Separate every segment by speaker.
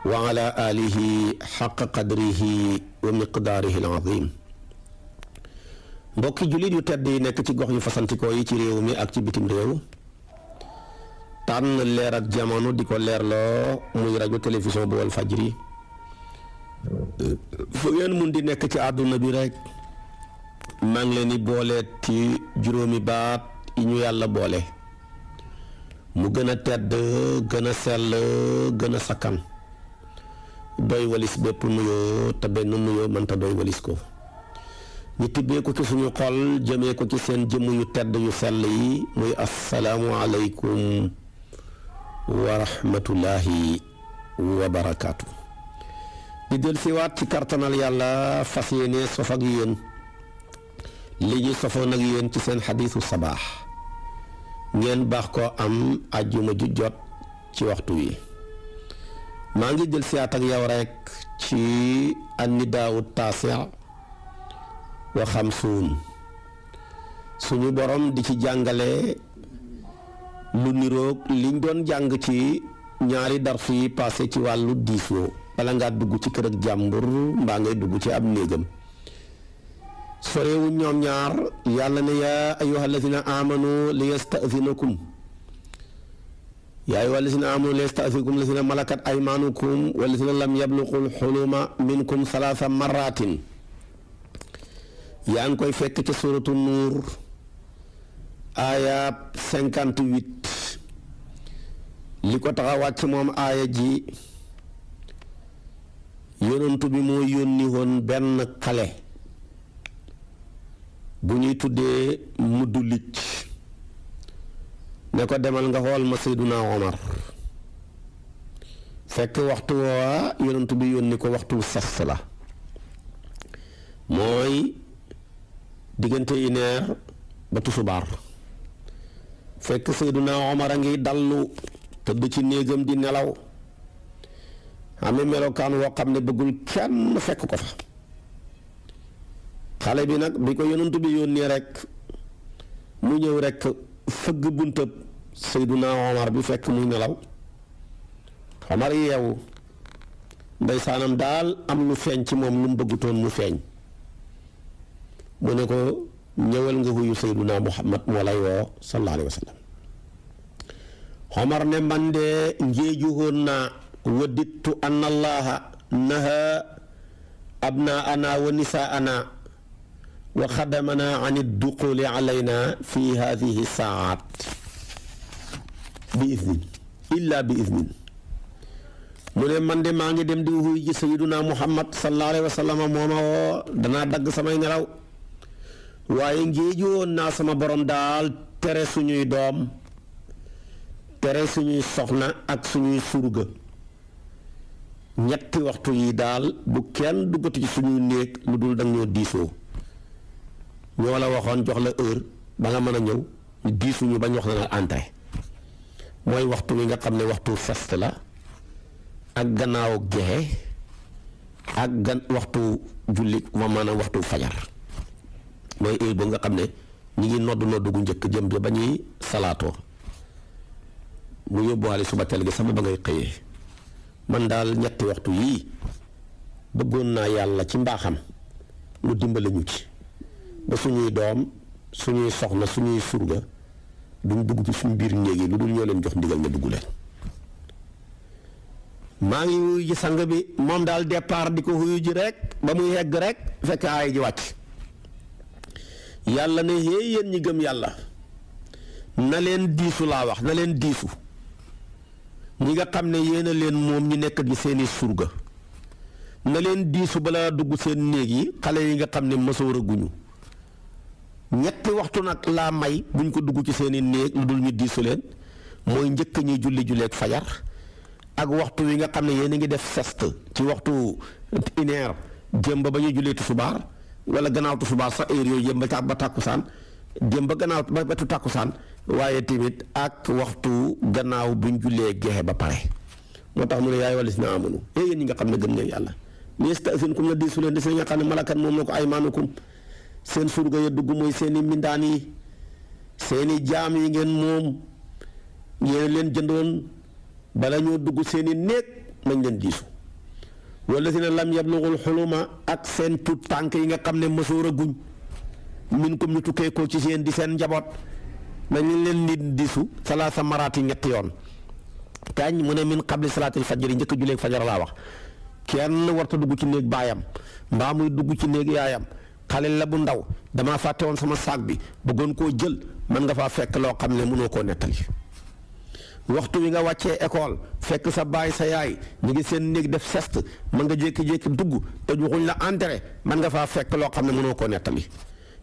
Speaker 1: wa ala alihi xaqa qadrihi wa miqdaarihi al-azim. mbokki jullit yu tedd yi nekk ci gox yu fasantikoo yi ci réew mi ak ci bitim réew tànn leer ak jamono di ko leerloo muy rajo télévision bu wal fajri fu ngeen mun di nekk ci àdduna bi rek maa ngi leen di booleet ci juróomi baat yi ñu yàlla boole mu gën a tedd gën a sell gën a sakkan doy walis bépp nuyoo te benn nuyoo mënta doy walis ko ñu tibbee ko ci suñu xol jëmee ko ci seen jëmm yu tedd yu sell yi muy assalaamu aleykum wa rahmatullahi wa barakaatu. di del siwaat ci kartanal yàlla fas yéene sof ak yéen li ñu sofoon ak yéen ci seen xadiisu sabaax ngeen baax koo am àjjuma ju jot ci waxtu wi maa ngi jël siyaat ak yow rek ci annidaawu taasi' wa xamsuun suñu borom di ci jàngale lu niroog liñ doon jàng ci ñaari darsu yi passé ci wàllu diisoo bala ngaa dugg ci kër ak jàmbur mbaa ngay dugg ci ab néegam sorewu ñoom ñaar yàlla ne yaa ayyuha allazina amanu li yasta'zinakum yaa ayyuha allazina amanu li yasta'zinakum allazina malakat aymanukum wallazina lam yablughul huluma minkum salaasa marratin yaa ngi koy fekk ci suratu nuur aaya 58 li ko tax a wàcc moom aaya ji yonentu bi moo yónni woon benn xale bu ñuy tuddee muddu licc ne ko demal nga xool ma Seyduna Omar fekk waxtu woowa yonentu bi yónni ko waxtu sas la mooy diggante ineer ba tusubaar fekk Seyduna Omar a ngi dallu tëdd ci néegam di nelaw amee melokaan woo xam ne bëggul kenn fekk ko fa xale bi nag bi ko yonent bi yónnee rek mu ñëw rek fëgg buntab Seyduna Omar bi fekk muy nelaw Omar yeewu ndeysaanam daal am lu feeñ ci moom lu mu bëggutoon mu feeñ mu ne ko ñëwal nga huyu Seyduna Muhammad moo lay woo sallallahu alayhi wa sallam Omar ne man de ngéejuhoon naa wadittu anna allaha naha abnaana wa nisaana wa xadamana an idduquli alayna fi hadihi saat bi idnin illa bi idnin mu ne man de maa ngi dem di wuy ji Sayyiduna Muhammad sallallahu alayhi wa sallam mooma woo danaa dagg samay nelaw waaye ngéeju woon naa sama borom daal tere suñuy doom tere suñuy soxna ak suñuy surga ñetti waxtu yi daal bu kenn duggati ci suñuy néeg lu dul danga ñoo diisoo ñoo la waxoon jox la heure ba nga mën a ñëw ñu diisuñu bañ wax na la entrée mooy waxtu wi nga xam ne waxtu fest la ak gannaaw gexe ak waxtu julli ma maanaam waxtu fajar mooy heure boobu nga xam ne ñi ngi nodd gu njëkk jëm ba ñuy salaatoo mu yóbbuwaale suba teel gi sama ba ngay xëyee man daal ñetti waxtu yii bëggoon naa yàlla ci mbaaxam mu dimbale ñu ci ba suñuy doom suñuy soxna suñuy surga duñ dugg ci suñu biir néeg yi lu dul ñoo leen jox ndigal nga dugg leen maa ngi wuyu ji sang bi moom daal départ di ko wuyu ji rek ba muy yegg rek fekk aay ji wàcc yàlla ne hee yéen ñi gëm yàlla na leen diisu laa wax na leen diisu ñi nga xam ne yéen a leen moom ñu nekk di seeni surga na leen diisu balaa dugg seen néeg yi xale yi nga xam ne mësoor a guñu ñetti waxtu nag laa may buñ ko dugg ci seeni néeg lu dul ñu diisu leen mooy njëkk ñuy julleek fajar ak waxtu wi nga xam ne yéen a ngi def fest ci waxtu une heure jëm ba ñuy jullee tusubaar wala gannaaw tusubaar sax heure yooyu jëm ba tàkkusaan jëm ba gannaaw ba wetu tàkkusaan waaye tamit ak waxtu gannaaw buñ jullee gexe ba pare moo tax mu ne yaay wala si na amanu yéen ñi nga xam ne gëm ngeen yàlla li yasta'zinkum na diisu leen di seen nga xam ne malakat moom na ko aymaanukum seen surga ya dugg mooy seeni mindaan yi seeni jaam yi ngeen moom ngeen leen jëndoon bala ñoo dugg seeni néeg nañ leen diisu wallazina lam yablughul xuluma ak seen tut tànk yi nga xam ne mësoor a guñ minkum ñu tukkee ko ci seen di seen njaboot nañ leen di diisu salaasa maraati ñetti yoon kañ mu ne min qabli salaatil fajri njëkk juleeg fajar laa wax kenn warta dugg ci néeg baayam mbaa muy dugg ci néeg yaayam xale la bu ndaw damaa fàtte woon sama saag bi bëggoon koo jël mën nga faa fekk loo xam ne mënoo koo nettali waxtu wi nga wàccee école fekk sa baay sa yaay ñu ngi seen néeg def sest mën nga jékki-jékki dugg te waxuñ la entrée mën nga faa fekk loo xam ne mënoo koo nettali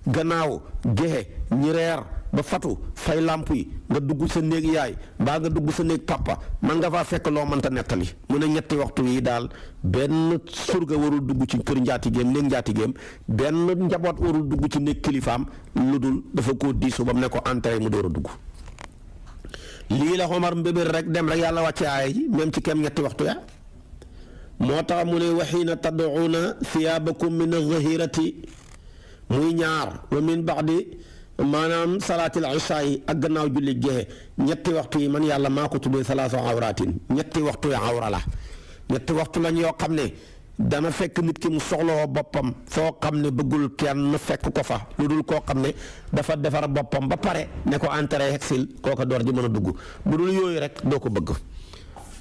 Speaker 1: gannaaw géxe ñi reer ba fatu fay làmp yi nga dugg sa néeg yaay mbaa nga dugg sa néeg papa mën nga faa fekk loo mënta nettali mu ne ñetti waxtu yi daal benn surga warul dugg ci kër njaatigéem néeg njaatigéem benn njaboot warul dugg ci néeg kilifaam lu dul dafa koo diisu ba mu ne ko entrée mu door a dugg lii la Omar mbébér rek dem rek yàlla wàcce aaya ji même ci kem ñetti waxtu ya moo tax mu ne waxiina tad'uuna thiyaabakum min az-zahirati muy ñaar wa min ba'di maanaam salaatil ishaa yi ak gannaaw julli gexe ñetti waxtu yi man yàlla maa ko tuddee salaasu awraatin ñetti waxtu yi awra la ñetti waxtu lañ yoo xam ne dana fekk nit ki mu soxlawoo boppam foo xam ne bëggul kenn fekk ko fa lu dul koo xam ne dafa defar boppam ba pare ne ko entrée hexil kooka door ji mën a dugg bu dul yooyu rek doo ko bëgg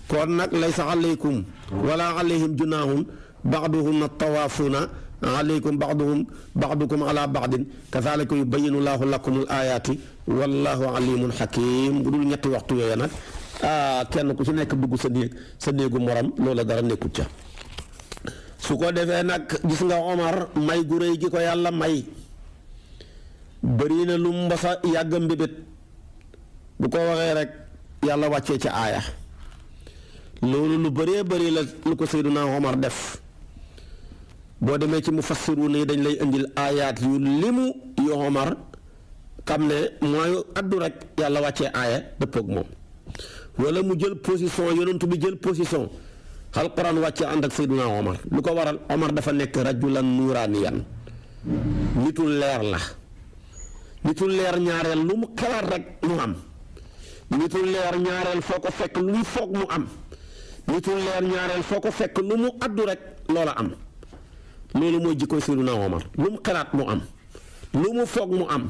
Speaker 1: kon nag laysa alaykum wala alayhim junaahun ba'duhum tawaafuuna alaykum ba'dukum ala ba'din kazaalika yubayyinu llaahu lakumul aayaati wallaahu aliimun hakiim bu dul ñetti waxtu yooyu nag kenn ku ci nekk dugg sa néegu morom loola dara nekkut ca su ko defee nag gis nga Omar may gu réy gi ko yàlla may bëri na lu mbasa yàgg mbébét bu ko waxee rek yàlla wàccee ca aaya loolu lu bëree bëri la lu ko Seydina Omar def boo demee ci mufassiru nii dañ lay indil aayaat yu limu yu Omar xam ne mooy addu rek yàlla wàccee aaya dëppoog moom wala mu jël position yonentu bi jël position alquran wàccee ànd ak Seydina Omar lu ko waral Omar dafa nekk rajulan nuuraaniyan nitul leer la nitul leer ñaareel lu mu xalaat rek mu am nitul leer ñaareel foo ko fekk lu mu foog mu am nitul leer ñaareel foo ko fekk lu mu addu rek loola am loolu mooy jikkoy Seydina Omar lu mu xalaat mu am lu mu foog mu am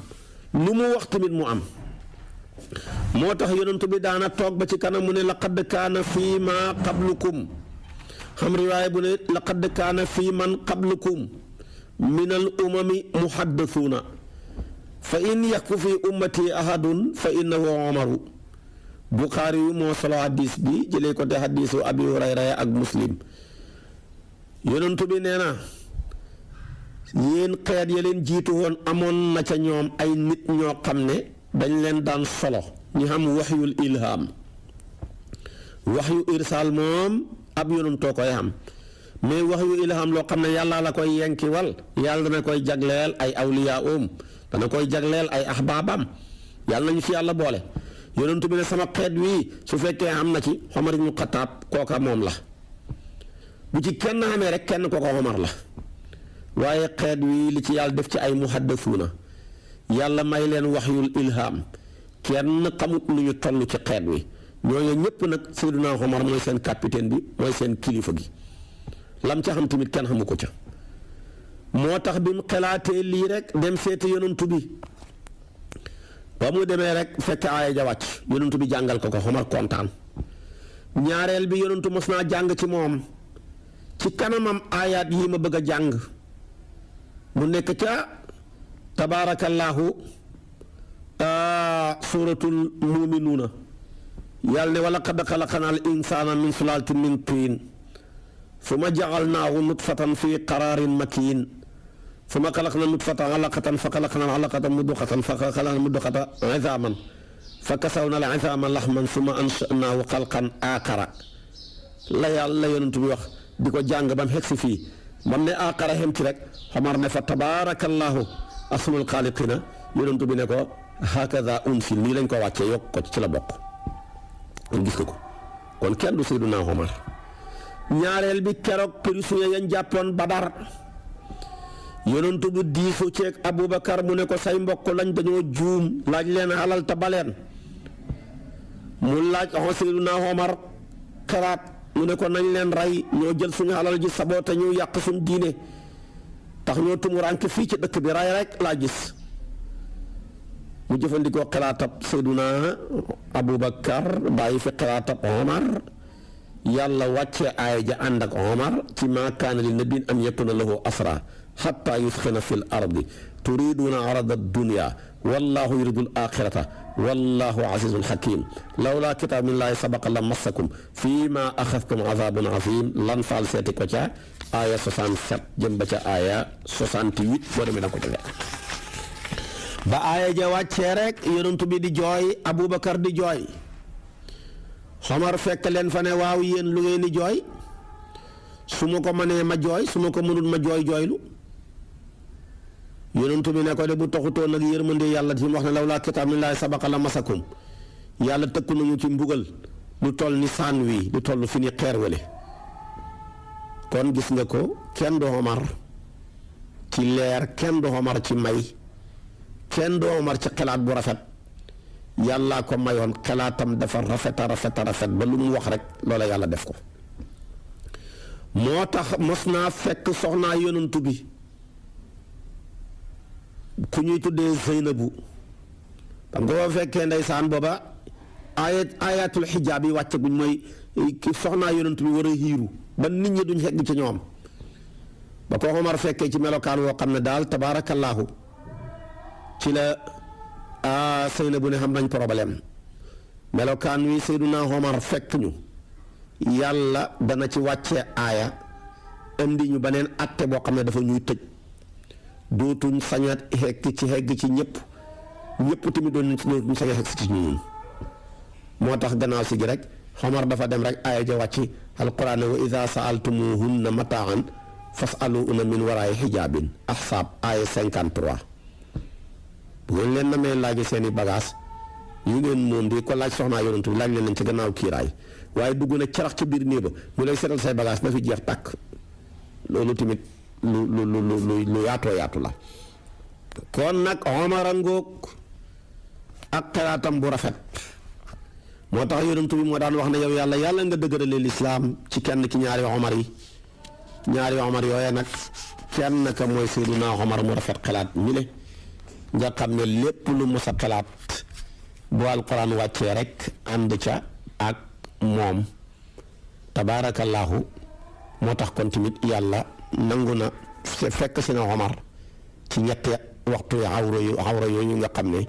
Speaker 1: lu mu wax tamit mu am moo tax yonent bi daana toog ba ci kanam mu ne laqad kaana fii ma qablukum xam riwaaya bu ne laqad kaana fii man qablukum min al umami muhaddasuuna fa in yakku fi ummati ahadun fa innahu Omaru Buxaari yu moo solo hadis bi jëlee ko te hadisu Abi Hurayra ak Muslim yonent bi nee na yéen xeet ya leen jiitu woon amoon na ca ñoom ay nit ñoo xam ne dañ leen daan solo ñu xam waxyul ilham waxyu irsaal moom ab yonentoo koy xam mais waxyu ilham loo xam ne yàlla la koy yenkiwal yàlla dana koy jagleel ay awliyaa dana koy jagleel ay ahbaabam yàlla nañu fi yàlla boole yonentu bi ne sama xeet wii su fekkee am na ci Omar ibnu Xataab kooka moom la bu ci kenn xamee rek kenn kooka Omar la waaye xeet wii li ci yàlla def ci ay muhaddasuuna yàlla may leen waxyul ilham kenn xamut lu ñu toll ci xeet wi ñooñu ñëpp nag Seydina Omar mooy seen capitaine bi mooy seen kilifa gi lam ca xam tamit kenn xamu ko ca moo tax bi mu xelaatee lii rek dem seeti yonantu bi ba mu demee rek fekk aaya ja wàcc yonantu bi jàngal ko Omar kontaan ñaareel bi yonantu mos naa jàng ci moom ci kanamam aayaat yi ma bëgg a jàng mu nekk ca tabaarakallaahu suuratul muuminuuna yàlla ne wa laqad xalaqnal insaana min sulaalatin min tiin summa ja'alnaahu nutfatan fi qaraarin makiin summa xalaqna nutfatan alaqatan fa xalaqna alaqatan mudghatan fa xalaqna mudghatan izaaman fa kasawna al izaama laxman summa ansha'naahu xalqan aaxara la yàlla yonent bi wax di ko jàng ba mu xegsi fii ba mu ne aaxara xem ci rek Omar ne fa tabaarakallaahu ahsanul xaaliqiina yonent bi ne ko hakaza unsil nii lañ ko wàccee yokk ko ci la bokk kon gis ko kon kenn du Seydina Omar ñaareel bi keroog prisonnier yañ jàppoon Badar yonentu bu diisu ceeg Aboubacar mu ne ko say mbokk lañ dañoo juum laaj leen alal ta baleen mu laaj Seydina Omar xalaat mu ne ko nañ leen rey ñoo jël suñu alal ji saboote ñu yàq suñ diine tax ñoo tumuraanke fii ci dëkk bi ray rek laa gis mu jëfandikoo xalaatab Seyduna Abubakar bàyyi fi xalaatab Omar yàlla wàcce aaya ja ànd ak Omar ci maa kaana li nabiyyin an yakuna lahu asra xatta yusxina fi l ardi turiduuna arada dunya wallahu yuridu l axirata wallahu azizun xakim lawlaa kitaab min laahi sabaqa la massakum fii ma axadtum azabun azim lan faal seeti ko ca aaya 67 jëm ba ca aaya 68 boo demee da ko ca fekk ba aaya ja wàccee rek yonent bi di jooy Aboubacar di jooy Omar fekk leen fa ne waaw yéen lu ngeen di jooy su ma ko mënee ma jooy su ma ko mënul ma jooylu yonent bi ne ko de bu taxutoon nag yërmande yàlla ci mu wax ne lawlaa kitaab min laahi sabaqa la masakum yàlla tëkku nañu ci mbugal lu toll ni saan wi lu toll fi ni xeer wele kon gis nga ko kenn du Omar ci leer kenn du Omar ci may kenn du Omar ci xalaat bu rafet yàllaa ko mayoon xalaatam dafa rafet ba lu mu wax rek loola yàlla def ko moo tax mos naa fekk soxnaa yonantu bi ku ñuy tuddee Zeynabu xam nga boo fekkee ndeysaan booba ayatul xijaab yi wàcce guñ mooy soxnaa yonantu bi war a hiiru ba nit ñi duñ xegg ci ñoom ba ko Omar fekkee ci melokaan woo xam ne daal tabaarakallaahu ci la Zeynabu ne xam nañ problème melokaan wi Seyduna Omar fekk ñu yàlla dana ci wàccee aaya indi ñu beneen atte boo xam ne dafa ñuy tëj dootuñ sañat xegg ci ñëpp tamit doon ñu sañ a xegg ci ñun moo tax gannaaw si gi rek Omar dafa dem rek aaya ja wàcc alquran wa ida saaltumuhunna mataan fasaluuna min waraay xijaabin ahsaab aaya 53 bu ngeen leen namee laaj seeni bagage yu ngeen moom di ko laaj soxnaa yonent bi laaj leen ci gannaaw kiiraay waaye dugg na carax ci biir néeg ba mu lay seetal say bagage ba fi jeex tàkk loolu tamit lu yaatu la kon nag Omar a ngoog ak xalaatam bu rafet moo tax yonent bi moo daan wax ne yow yàlla nga dëgëralee lislaam ci kenn ki ñaari Omar yooya nag kenn ka mooy Seydina Omar mu rafet xalaat mi le nga xam ne lépp lu mos a xalaat bu alquran wàccee rek ànd ca ak moom tabaarakallaahu moo tax kon tamit yàlla nangu na fekk si na Omar ci ñetti waxtu awra yooyu nga xam ne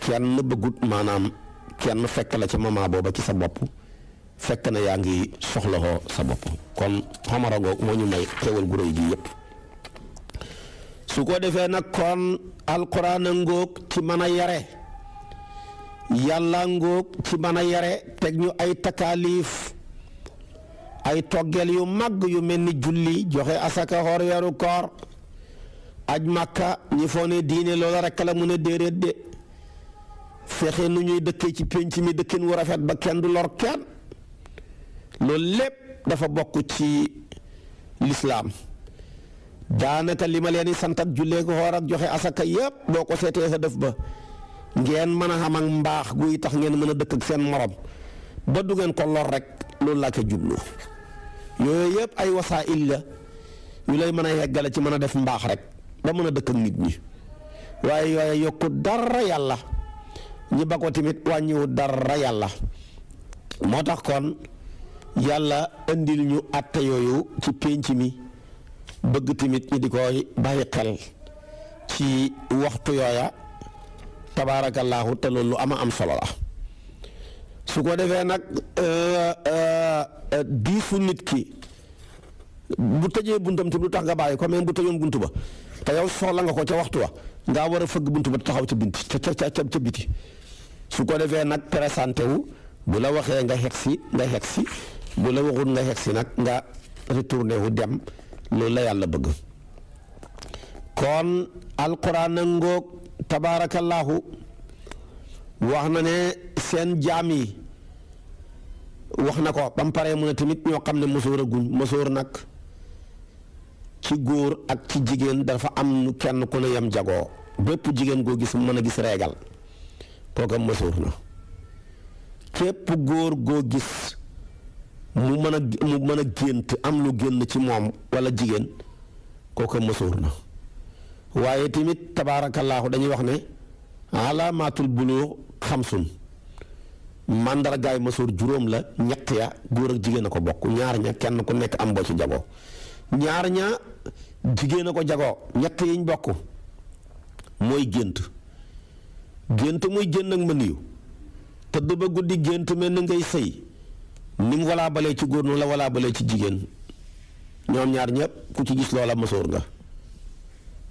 Speaker 1: kenn bëggut maanaam kenn fekk la ci moment booba ci sa bopp fekk na yaa ngi soxlawoo sa bopp kon Omar a ngoog moo ñu may xéwal gu réy gi yépp su ko defee nag kon alquran a ngóog ci mën a yare yàlla ngóog ci mën a yare teg ñu ay takaalif ay toggeel yu mag yu mel ni julli joxe asaka xoor weeru koor aj màkka ñi foo ne diine loola rekk la mu ne déedéet de fexe nu ñuy dëkkee ci pénc mi dëkkin wu rafet ba kenn du lor kenn loolu lépp dafa bokk ci lislaam daanaka li ma leen di sant ak jullee ko xoor ak joxe asaka yépp boo ko seetee sa def ba ngeen mën a xam ak mbaax guy tax ngeen mën a dëkk ak seen morom ba du ngeen ko lor rek loolu laa ko jublu yooyu yëpp ay wasaa'il la yu lay mën a yeggale ci mën a def mbaax rek ba mën a dëkk ak nit ñi waaye yooyu yokku dara yàlla ñi ba ko tamit wàññiwu dara yàlla moo tax kon yàlla indil ñu àtte yooyu ci pénc mi bëgg tamit ñi di koy bàyyi xel ci waxtu yooya tabaarakallaahu te loolu lu am solo la su ko defee nag diisu nit ki bu tëjee buntam te du tax nga bàyyi ko même bu tëjoon buntu ba te yow soxla nga ko ca waxtu wa ngaa war a fëgg buntu ba taxaw ca binti ca biti su ko defee nag présenté wu bu la waxee nga xegsi bu la waxul nga xegsi nag nga retourné wu dem loolu la yàlla bëgg kon alquran a ngoog tabaarakallaahu wax na ne seen jaam yi wax na ko ba mu paree mu ne tamit ñoo xam ne mësoor a guñ mësoor nag ci góor ak ci jigéen dafa am kenn ku ne yam jagoo bépp jigéen goo gis mën a gis reegal kooka mësoor na képp góor goo gis mu mën a gént am lu génn ci moom wala jigéen kooku mësoor na waaye tamit tabaarakallaahu dañuy wax ne alaamaatul buluux xamsun màndargaay mësoor juróom la ñett ya góor ak jigéen a ko bokk ñaar ña kenn ku nekk am boo ci jagoo ñaar ña jigéen a ko jagoo ñett yiñ bokk mooy gént muy génn ak mëniyu tëdd ba guddi gént mel na ngay sëy ni mu walaa balee ci góor noonu la walaa balee ci jigéen ñoom ñaar ñëpp ku ci gis loola mësoor nga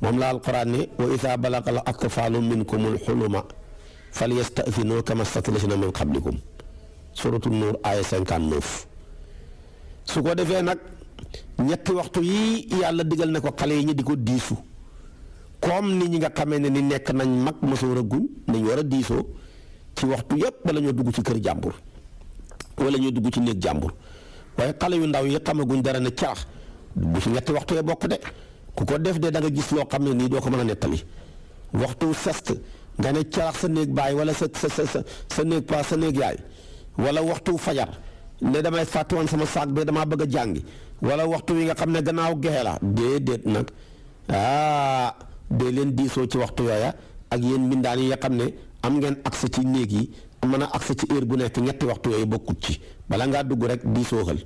Speaker 1: moom la alquran ne wa isaa balaga al atfaalu minkumul xuluma fal yasta'zinu kama sta'zana min qablikum suratu nuur aaya 59 su ko defee nag ñetti waxtu yi yàlla digal ne ko xale yi ñi di ko diisu comme ni ñi nga xamee ne ni nekk nañ mag mësoor a guñ nañ war a diisoo ci waxtu yépp bala ñoo dugg ci kër jàmbur wala ñoo dugg ci néeg jàmbur waaye xale yu ndaw yi xamaguñ dara ne carax bu ci ñetti waxtu yee bokk de ku ko def de da nga gis loo xam ne nii doo ko mën a nettali waxtu sest nga ne carax sa néeg baay wala sa néeg pa sa néeg yaay wala waxtu fajar ne damay fàtte woon sama saak bi damaa bëgg a jàngi wala waxtu wi nga xam ne gannaaw gexe la déedéet nag dee leen diisoo ci waxtu yooya ak yéen mbindaan yi nga xam ne am ngeen accès ci néeg yi mën a accès ci heure bu nekk ñetti waxtu yooyu bokkut ci bala ngaa dugg rek diisoo xal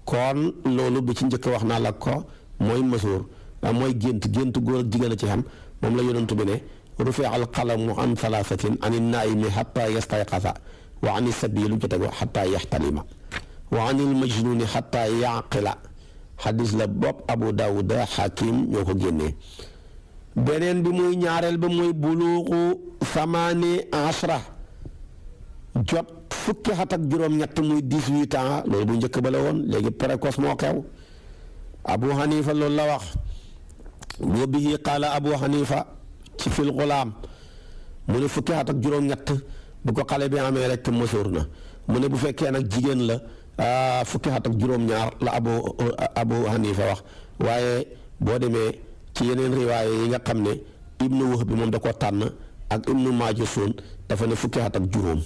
Speaker 1: kon loolu bi ci njëkk wax naa la ko mooy mësoor mooy gént góor ak jigéen a ci xam moom la yonentu bi ne rufi al qalamu an thalathatin ani naimi xata yastayqasa wa ani sabi lu jotego xata yaxtalima wa anil majnuni xata yaqila xadis la bopp Abu Daawuda Xakim ñoo ko génnee beneen bi muy ñaareel ba mooy buluuxu samaani ashra jot fukki at ak juróom-ñett muy 18 ans loolu bu njëkk ba la woon léegi précoce moo xew Abu Hanifa loolu la wax boo bihi qaala Abu Hanifa ci fil gulaam mu ne fukki at ak juróom-ñett bu ko xale bi amee rek mësoor na mu ne bu fekkee nag jigéen la fukki at ak juróom-ñaar la Abu Hanifa wax waaye boo demee ci yeneen riwaaye yi nga xam ne Ibnu Wahb bi moom da ko tànn ak Ibnu Maajusun dafa ne fukki at ak juróom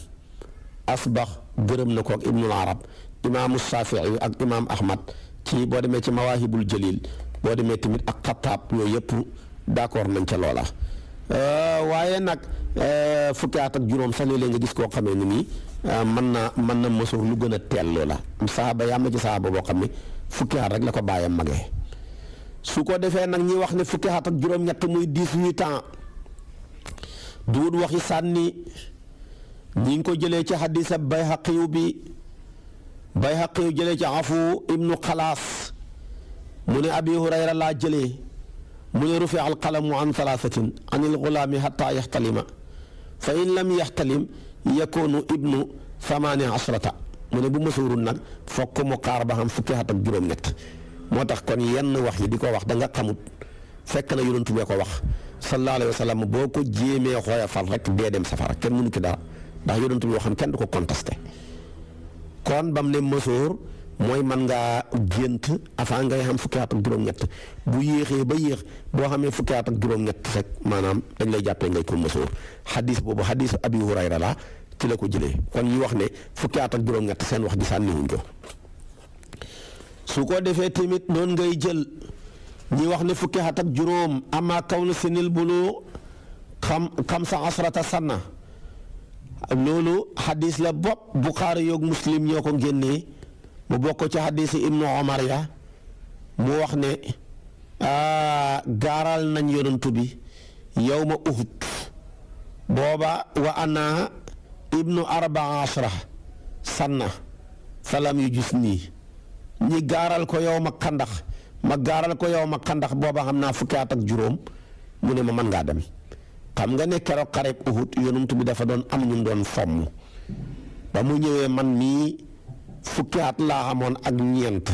Speaker 1: asbax gërëm na ko ak Ibnul Arab imaamu Shafii ak imaam Ahmad ci boo demee ci Mawaahibul Jalil boo demee tamit ak Xattaab yooyu yëpp d'accord nañ ca loola waaye nag fukki at ak juróom sax léeg-léeg nga gis koo xamee ne nii mën na mësoor lu gën a teel loola saxaaba yaa ma ci saxaaba boo xam ne fukki at rek la ko bàyyam magee su ko defee nag ñi wax ne fukki at ak juróom-ñett muy 18 ans duut waxi sànni ñi ngi ko jëlee ci xadisa Bayhaqiyu bi Bayhaqiyu jëlee ci Afu ibnu Xalaas mu ne Abi Hurayra laa jëlee mu ne rufi al qalamu an thalathatin an il gulaami xata yaxtalima fa in lam yaxtalim yakunu ibnu thamaani ashrata mu ne bu mësoorul nag fokk mu xaar ba xam fukki at ak juróom-ñett moo tax kon yenn wax yi di ko wax da nga xamut fekk na yonent bee ko wax sallallahu alayhi wa sallam boo ko jéemee xooyafal rek dee dem safara kenn mënu ki dara ndax yonent bi yoo xam kenn du ko contesté kon bam ne mësoor mooy man ngaa gént avant ngay xam fukki at ak juróom-ñett bu yéexee ba yéex boo xamee fukki at ak juróom-ñett rek maanaam dañ lay jàppee ngay ko mësoor xadis boobu xadisu Abi Hurayra la ci la ko jëlee kon yi wax ne fukki at ak juróom-ñett seen wax ji sànniwuñ ko su ko defee tamit noonu ngay jël ñi wax ne fukki at ak juróom ama kaw na sinil bulu xamsa asrata sanna loolu xadis la bopp Buxaari yoog Muslim ñoo ko génnee mu bokk ci xadisi Ibnu Omar ya mu wax ne gaaral nañ yonantu bi yawma Uhud booba wa ana ibnu 14 sanna falam yu gis nii ñi gaaral ko yow ma xandax ma gaaral ko yow ma xandax booba xam naa fukki at ak juróom mu ne ma mën ngaa dem xam nga ne keroog xareb Uhud yonent bi dafa doon am ñu doon fomm ba mu ñëwee man mii fukki at laa xamoon ak ñeent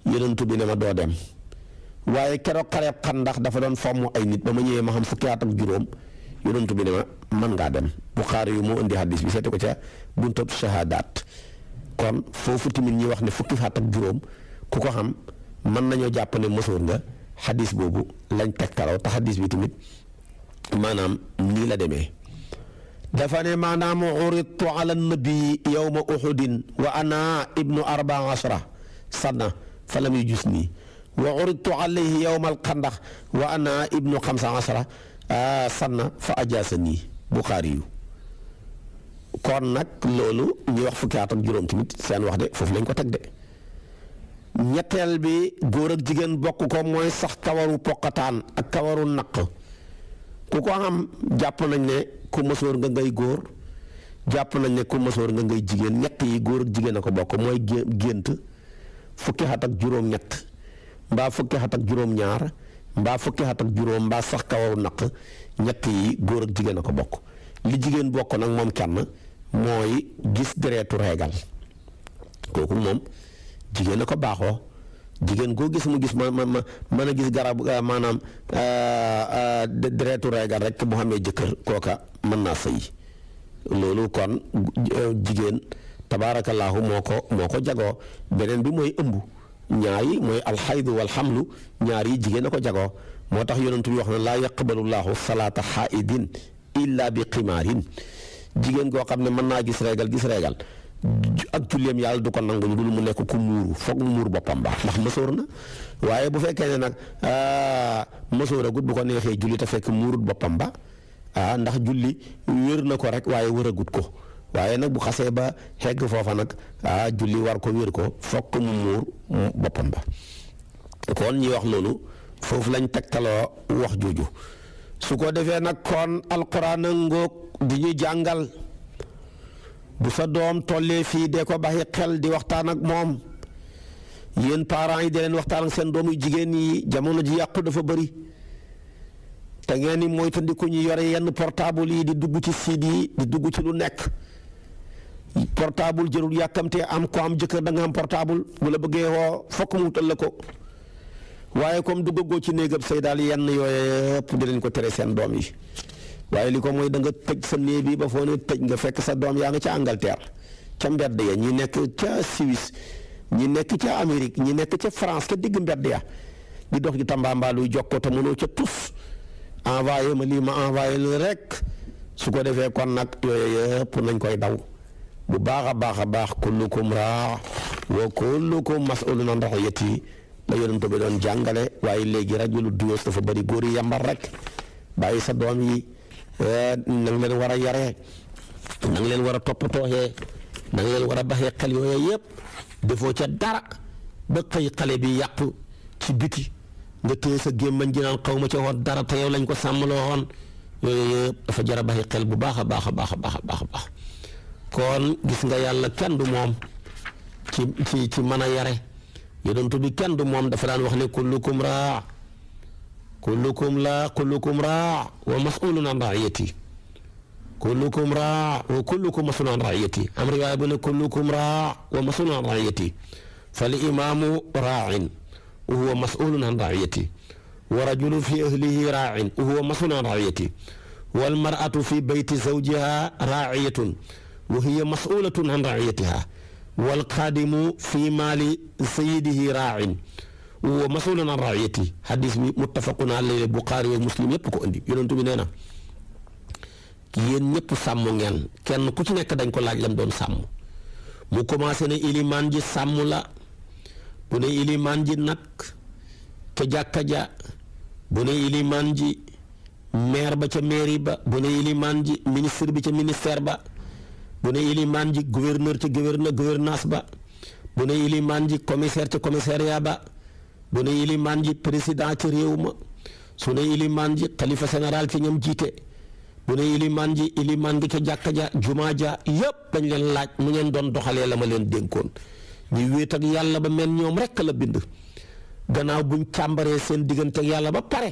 Speaker 1: yonent bi ne ma doo dem waaye keroog xareb xandax dafa doon fomm ay nit ba ma ñëwee ma xam fukki at ak juróom yonent bi ne ma mën ngaa dem Buxaari yu moo indi hadis bi seete ko ca buntab shahadaat kon foofu tamit ñi wax ne fukki at ak juróom ku ko xam mën nañoo jàpp ne mësoor nga xadis boobu lañ tegtaloo te xadis bi tamit maanaam nii la demee dafa ne maanaam uridtu ala nabi yawma uhudin wa ana ibnu 14 sana fa lam yujusni wa uridtu alayhi yawma alxandax wa ana ibnu 15 sana fa ajasani Buxaari yu kon nag loolu ñuy wax fukki at ak juróom tamit seen wax de foofu lañ ko teg de ñetteel bi góor ak jigéen bokk ko mooy sax kawaru poqataan ak kawaru naq ku ko am jàpp nañ ne ku mësoor nga ngay góor jàpp nañ ne ku mësoor nga ngay jigéen ñett yi góor ak jigéen a ko bokk mooy gént fukki at ak juróom ñett mbaa fukki at ak juróom ñaar mbaa fukki at ak juróom mbaa sax kawaru naq ñett yi góor ak jigéen a ko bokk li jigéen bokk nag moom kenn mooy gis deretu reegal kooku moom jigéen a ko baaxoo jigéen koo gis mu gis mën a gis garab maanaam deretu reegal rek bu xamee jëkkër kooka mën naa sëy loolu kon jigéen tabaarakallaahu moo ko jagoo beneen bi mooy ëmb ñaar yi mooy alxaydu wal xamlu ñaar yi jigéen a ko jagoo moo tax yonent bi wax na laa yaqbalullaahu salaata xaaidin illa bi ximaarin jigéen koo xam ne mën naa gis reegal ak julleem yàlla du ko nangu lu dul mu nekk ku muuru foog mu muur boppam ba ndax mësoor na waaye bu fekkee ne nag mësoor agut bu ko neexee julli te fekk muurut boppam ba ndax julli wér na ko rek waaye wëragut ko waaye nag bu xasee ba xegg foofa nag julli war ko wér ko foog mu muur boppam ba kon ñi wax loolu foofu lañ tegtaloo wax jooju su ko defee nag kon alquran a ngóog di ñu jàngal bu sa doom tollee fii dee ko baxi xel di waxtaan ak moom yéen parents yi di leen waxtaan ak seen doomu jigéen yi jamono ji yàqu dafa bëri te ngeen ni moytandiku ñu yore yenn portable yi di dugg ci site yi di dugg ci lu nekk portable jërul yàkkamtee am ko am jëkkër da nga am portable bu la bëggee woo fokk mu wutal la ko waaye comme duggagoo ci néegam say daal yenn yooyu yëpp dinañ ko tere seen doom yi waaye li ko mooy da nga tëj sa néeg bi ba foo ne tëj nga fekk sa doom yaa nga ca Angleterre ca mbedd ya ñi nekk ca Suisse ñi nekk ca Amérique ñi nekk ca France ca digg mbedd ya di dox gi tambaambaaluy jokkoo te mënoo ca tus envoyé ma lii ma envoyé la rek su ko defee kon nag yooyu yëpp nañ koy daw bu baax a baax kullukum raa wa kullukum mas'ulun an ra'iyyatihi la yonent bi doon jàngale waaye léegi rajulu duyuus dafa bëri góor yi yambar rek bàyyi sa doom yi na nga leen war a yaree na nga leen war a toppatooxee na nga leen war a baxee xel yooyu yëpp defoo ca dara ba xëy xale bi yàqu ci biti nga téye sa gémmañ gi naan xaw ma ca woon dara te yow lañ ko sàmmaloo woon yooyu yëpp dafa jar a baxee xel bu baax a baax kon gis nga yàlla kenn du moom ci mën a yare yonent bi kenn du moom dafa daan wax ne kullukum raa kullukum raa wa mas'ulun an ra'iyati kullukum raa wa kullukum mas'ulun an ra'iyati am riwaaya bu ne kullukum raa wa mas'ulun an ra'iyati fal imaamu raa'in wa huwa mas'ulun an ra'iyati wa rajulun fi ahlihi raa'in wa huwa mas'ulun an ra'iyati wal mar'atu fi bayti zawjiha raa'iyatun wa hiya mas'ulatun an ra'iyatiha wal xaadimu fi maali sayyidihi raa'in wa mas'ulun an ra'iyati hadis bi muttafaqun alayhi Buxaari wa Muslim yëpp ko indi yonent bi nee na yéen ñëpp sàmm ngeen kenn ku ci nekk dañ ko laaj lam doon sàmm mu commencé ne ilimaan ji sàmm la bu ne ilimaan ji nag ca jàkka ja bu ne ilimaan ji maire ba ca mairie ba bu ne ilimaan ji ministre bi ca ministère ba bu ne ilimaan ji gouverneur ca gouvernance ba bu ne ilimaan ji commissaire ca commissariat ba bu ne ilimaan ji président ca réew ma su ne ilimaan ji xalifa général ci ñoom jiite bu ne ilimaan ji ilimaan gi ca jàkka ja jumaa ja yëpp dañ leen laaj mu ngeen doon doxalee la ma leen dénkoon ñu wéet ak yàlla ba mel ñoom rekk la bind gannaaw buñ càmbaree seen diggante ak yàlla ba pare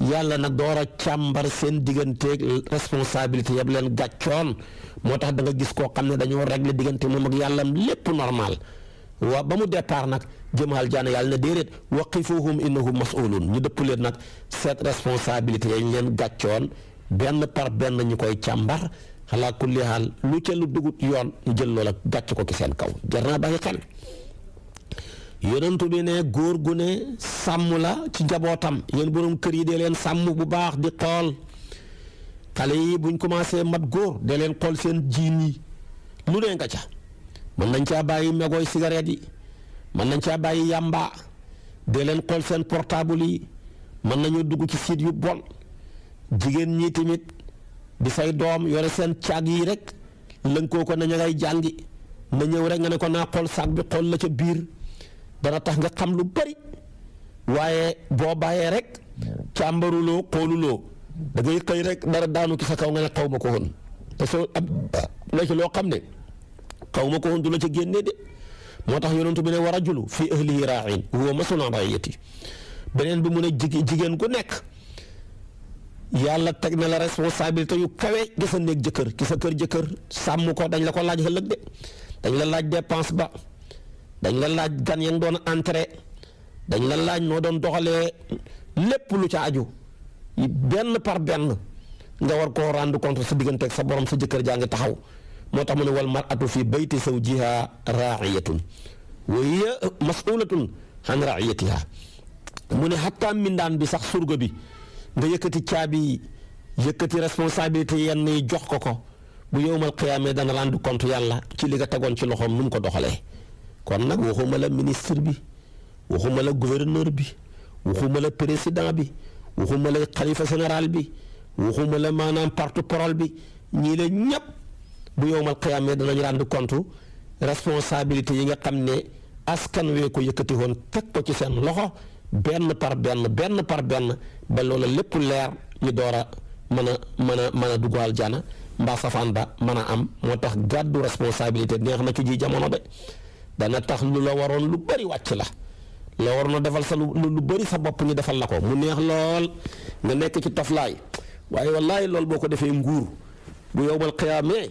Speaker 1: yàlla nag door a càmbar seen digganteeg responsabilité yëpp leen gàccoon moo tax da nga gis koo xam ne dañoo régler diggante moom ak yàlla lépp normal waa ba mu départ nag jëmaal jaana yàlla ne déedéet waqifuhum innahum mas'ulun ñu dëpp leen nag cette responsabilité yañ leen gàccoon benn par benn ñu koy càmbar xalaa kulli haal lu ca lu dugut yoon ñu jël loola gàcc ko ci seen kaw jar naa bàyyi xel yonentu bi ne góor gu ne sàmm la ci njabootam yéen borom kër yi dee leen sàmm bu baax di xool xale yi buñ commencé mat góor de leen xool seen jiin yi lu ne nga ca mën nañ caa bàyyi megooy cigarette yi mën nañ caa bàyyi yàmba de leen xool seen portable yi mën nañu dugg ci site yu bon jigéen ñi tamit di say doom yore seen caag yi rek lënkoo ko na ña ngay jàngi na ñëw rek nga ne ko naa xool saag bi xool la ca biir dana tax nga xam lu bari waaye boo bàyyee rek càmbaruloo xooluloo da ngay xëy rek dara daanu ki sa kaw nga ne xaw ma ko woon te soo ab la ci loo xam ne xaw ma ko woon du la ca génnee de moo tax yonentu bi ne wa rajulu fi ahlihi raa'in huwa mas'uulun an ra'iyyatihi beneen bi mu ne jigéen gu nekk yàlla teg na la responsabilité yu kawe gi sa néeg jëkkër ki sa kër jëkkër sàmm ko dañ la ko laaj ëllëg de dañ la laaj dépense ba dañ la laaj gan ya nga doon entrée dañ la laaj noo doon doxalee lépp lu ca aju benn par benn nga war koo rendre compte sa digganteeg sa borom sa jëkkër jaa ngi taxaw moo tax mu ne wal mar'atu fi bayti zawjiha raa'iyatun wa hiya mas'ulatun an ra'iyatiha mu ne xattaa mindaan bi sax surga bi nga yëkkati caabi yëkkati responsabilité yenn yi jox ko bu yowmal qiyaamee dana rendre compte yàlla ci li nga tegoon ci loxoom nu mu ko doxalee kon nag waxuma la ministre bi waxuma la gouverneur bi waxuma la président bi waxuma la xalifa général bi waxuma la maanaam porte-parole bi ñii la ñëpp bu yowmal qiyaamee danañ rendre compte responsabilité yi nga xam ne askan wee ko yëkkati woon teg ko ci seen loxo benn par benn ba loola lépp leer ñu door a mën a dugg aljana mbaa safaan ba mën a am moo tax gàddu responsabilité neex na ci ji jamono de dana tax lu la waroon lu bari wàcc la waroon a defal sa lu bari sa bopp ñu defal la ko mu neex lool nga nekk ci toflaay waaye wallaahi loolu boo ko defee nguur bu yowmal qiyaamee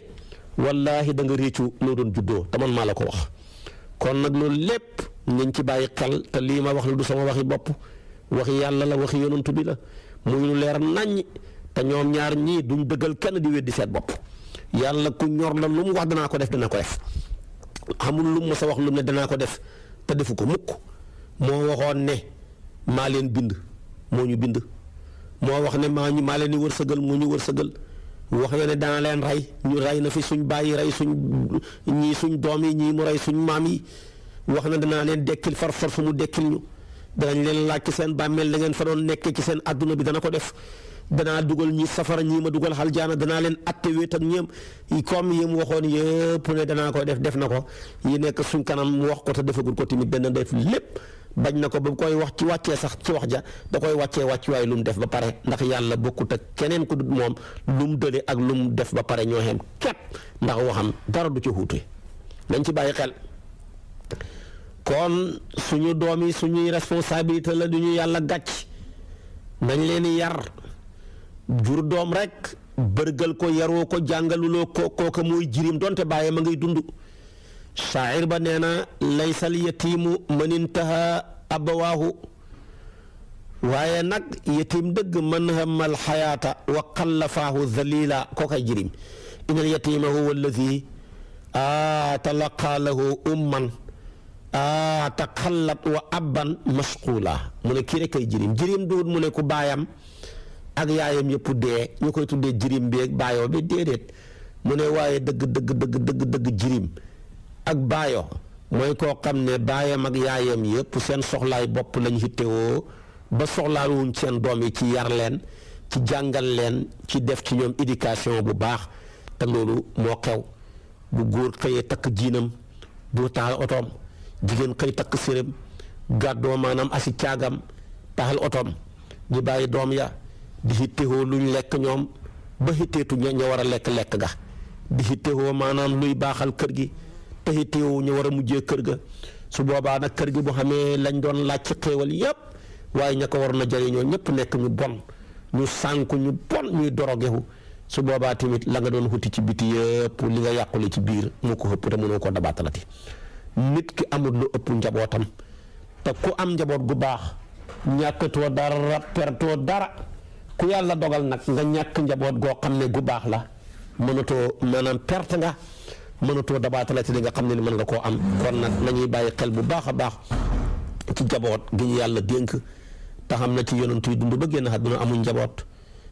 Speaker 1: wallaahi da nga réccu loo doon juddoo te man maa la ko wax kon nag loolu lépp ñu ci bàyyi xel te lii ma wax la du sama waxi bopp waxi yàlla la waxi yonantu bi la muy lu leer naññ te ñoom ñaar ñii duñ dëggal kenn di weddi seet bopp yàlla ku ñor la lu mu wax danaa ko def dana ko def xamul lu mu mës a wax lu ne danaa ko def te defu ko mukk moo waxoon ne maa leen bind moo ñu bind moo wax ne maa leen di wërsëgal moo ñu wërsëgal wax na ne dana leen rey ñu rey na fi suñ bàyyi rey suñ doom yi ñii mu rey suñ maam yi wax na danaa leen dekkil far fu mu dekkil ñu danañ leen laaj ci seen bàmmeel da ngeen fa doon nekkee ci seen adduna bi dana ko def danaa dugal ñi safara ñii ma dugal xaljaana danaa leen atte wéet ak ñoom comme yi mu waxoon yëpp ne danaa ko def na ko yi nekk suñ kanam mu wax ko te defagul ko tamit dana def lépp bañ na ko ba koy wax ci wàccee sax ci wax ja da koy wàccee wàccuwaay lu mu def ba pare ndax yàlla bokkut ak keneen ku dul moom lu mu dële ak lu mu def ba pare ñoo xem képp ndax waxam dara du ci xuute nañ ci bàyyi xel kon suñu doom yi suñuy responsabilité la du ñu yàlla gàcc nañ leen yar jur doom rek bërgal ko yaroo ko jàngaluloo ko kooka mooy jirim donte bàyyi ma ngay dund shaa'ir ba nee na laysal yatiimu man intaha abawaahu waaye nag yatiim dëgg man hammal xayaata wa xallafaahu zalila kookay jirim inal yatiima huwa alladi talaqaa lahu umman taxallat wa abban mashquula mu ne kii rek ay jirim duut mu ne ku baayam ak yaayam yëpp dee ñu koy tuddee jirim bi ak baayoo bi déedéet mu ne waaye dëgg jirim ak baayo mooy koo xam ne baayam ak yaayam yëpp seen soxlaay bopp lañ hittewoo ba soxlaaluwuñ seen doom yi ci yar leen ci jàngal leen ci def ci ñoom éducation bu baax te loolu moo xew bu góor xëyee takk jiinam du taal otoom jigéen xëy takk séréem gàddoo maanaam asi caagam taxal otoom ñu bàyyi doom ya di hittewoo luñ lekk ñoom ba hitteetu ña war a lekk ga di hittewoo maanaam luy baaxal kër gi te hittewoo ñu war a mujjee kër ga su boobaa nag kër gi bu xamee lañ doon laaj ci xéewal yépp waaye ña ko waroon a jëriñoo ñëpp nekk ñu bon ñu sànku ñu bon ñuy dorogewu su boobaa tamit la nga doon xuti ci biti yëpp li nga yàqule ci biir moo ko ëpp te mënoo koo dabaatalati nit ki amul lu ëpp njabootam te ku am njaboot gu baax ñàkkatoo dara pertoo dara ku yàlla dogal nag nga ñàkk njaboot goo xam ne gu baax la mënatoo maanaam perte nga mënatoo dabaatalati li nga xam ne ni mën nga koo am kon nag nañuy bàyyi xel bu baax a baax ci njaboot gi ñu yàlla dénk te xam na ci yonent yi dund ba génn àdduna amul njaboot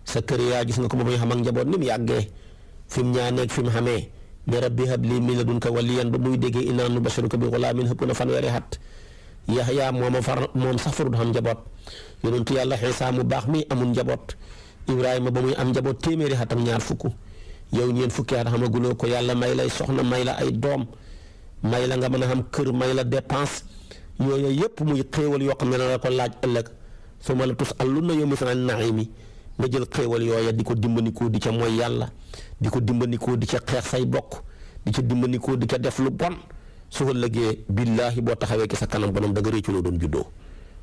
Speaker 1: Sakariya gis nga ko ba muy xam ak njaboot ni mu yàggee fi mu ñaaneeg fi mu xamee ne rabbi habli min ladunka waliyan ba muy déggee innaa nubashiruka bi ghulaamin ëpp na fanweeri at Yaxya moom sax farut xam njaboot yonentu yàlla Iisaa mu baax mi amul njaboot Ibrahima ba muy am njaboot téeméeri at ak ñaar fukk yow ñeen fukki at xamaguloo ko yàlla may lay soxna may la ay doom may la nga mën a xam kër may la dépense yooyu yëpp muy xéewal yoo xam ne la ko laaj ëllëg summa la tus'alunna yawma idhin an na'iimi nga jël xéewal yooya di ko dimbandikoo di ca mooy yàlla di ko dimbandikoo di ca xeex say bokk di ca dimbandikoo di ca def lu bon su ëllëgee billaahi boo taxawee ci sa kanam borom da nga réccu loo doon juddoo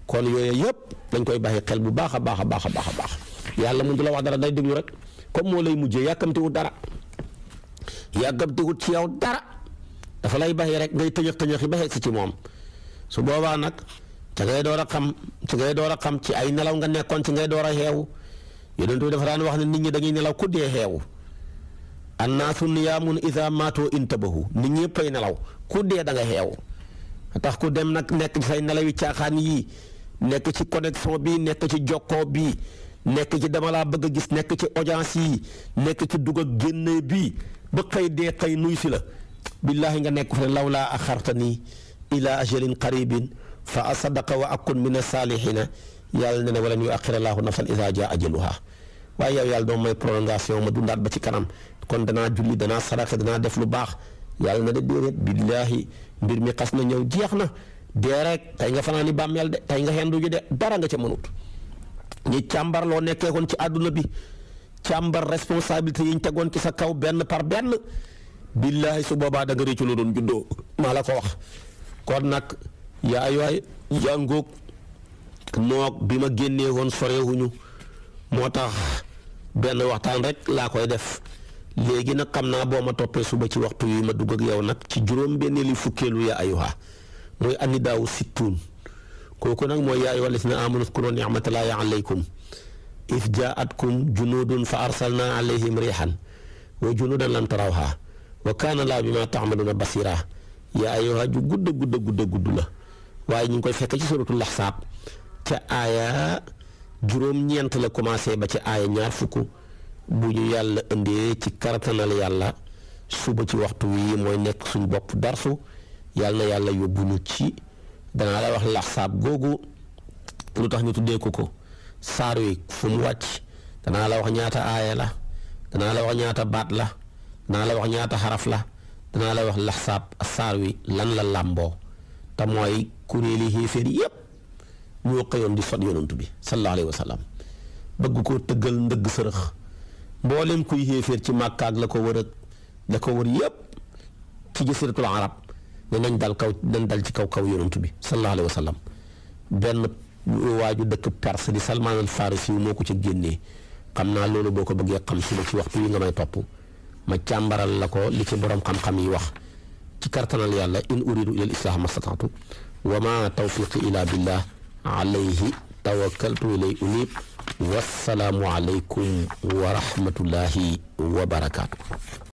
Speaker 1: kon yooyu yëpp dañ koy bàyyi xel bu baax a baax a baax a baax a baax yàlla mun du la wax dara day déglu rek comme moo lay mujjee yàkkamtiwut dara yàkkamtiwut ci yow dara dafa lay bàyyi rek ngay tëñëx-tëñëx yi ba xeeg si ci moom su boobaa nag ci ngay door a xam ci ay nelaw nga nekkoon ci ngay door a xeewu yonent bi dafa daan wax ne nit ñi dañuy nelaw ku dee xeewu annaasu niyaamun idaa maatoo intabahu nit ñi yëpp ay nelaw ku dee da nga xeewu tax ku dem nag nekk ci say nelaw yi caaxaan yii nekk ci connexion bi nekk ci jokkoo bi nekk ci dama laa bëgg a gis nekk ci audience yi nekk ci dugg ak génne bii ba xëy dee xëy nuy si la billaahi nga nekk fa ne lawlaa axartanii ilaa ajalin qaribin fa asadaqa wa akun min as-saalihiina yàlla ne ne walan yuaxira llaahu nafsan izaa jaa ajaluhaa waaye yow yàlla doon may prolongation ma dundaat ba ci kanam kon danaa julli danaa saraxe danaa def lu baax yàlla na de déedéet billaahi mbir mi xas na ñëw jeex na dee rek tey nga fanaan ni bàmmeel de tey nga xendu ji de dara nga ca mënut ñi càmbar loo nekkee koon ci àdduna bi càmbar responsabilité yi ñu tegoon ci sa kaw benn par benn billaahi su boobaa da nga réccu lu doon juddoo maa la ko wax kon nag yaay waay jàngoog mook bi ma génnee woon sorewuñu moo tax benn waxtaan rek laa koy def léegi nag xam naa boo ma toppee suba ci waxtu yi ma dugg ak yow nag ci juróom benneeli fukkeelu yaa ayuha mooy annidaawu sittuun kooku nag mooy yaa ayyuhal lazina aamanu uzkuru ni'matallaahi alaykum iz jaa'atkum junuudun fa arsalnaa alayhim riihan wa junuudan lam tarawhaa wa kaana llaahu bimaa ta'maluuna basiiraa yaa ayyuha ju gudd la waaye ñu ngi koy fekk ci suratul ahsaab ca aaya juróom-ñeent la commencé ba ci aaya ñaar fukk bu ñu yàlla indee ci karatanal yàlla suba ci waxtu wi mooy nekk suñ bopp darsu yàlla na yàlla yóbbu ñu ci danaa la wax laxsaab googu lu tax ñu tuddee ko saar wi fu mu wàcc danaa la wax ñaata aaya la danaa la wax ñaata baat la danaa la wax ñaata xaraf la danaa la wax laxsaab saar wi lan la làmboo te mooy kuréeli xéeféer yépp ñoo xëyoon di sot yonantu bi sallallahu alayhi wa sallam bëgg koo tëggal ndëgg sërëx mboolem kuy xéeféer ci màkkaak la ko wër yépp ci jasiratul arab ne nañ dal ci kaw yonantu bi sallallahu alayhi wa sallam benn waaju dëkk Perse di Salmaan al Farisi moo ko ci génnee xam naa loolu boo ko bëggee xam suba ci waxtu yi nga may topp ma càmbaral la ko li ci borom xam-xam yi wax ci kartanal yàlla in uridu ila al islah mastata'tu wa ma tawfiqi ila billah alayhi tawakkaltu ilay unib wassalaamu alaykum wa rahmatullahi wa barakaatu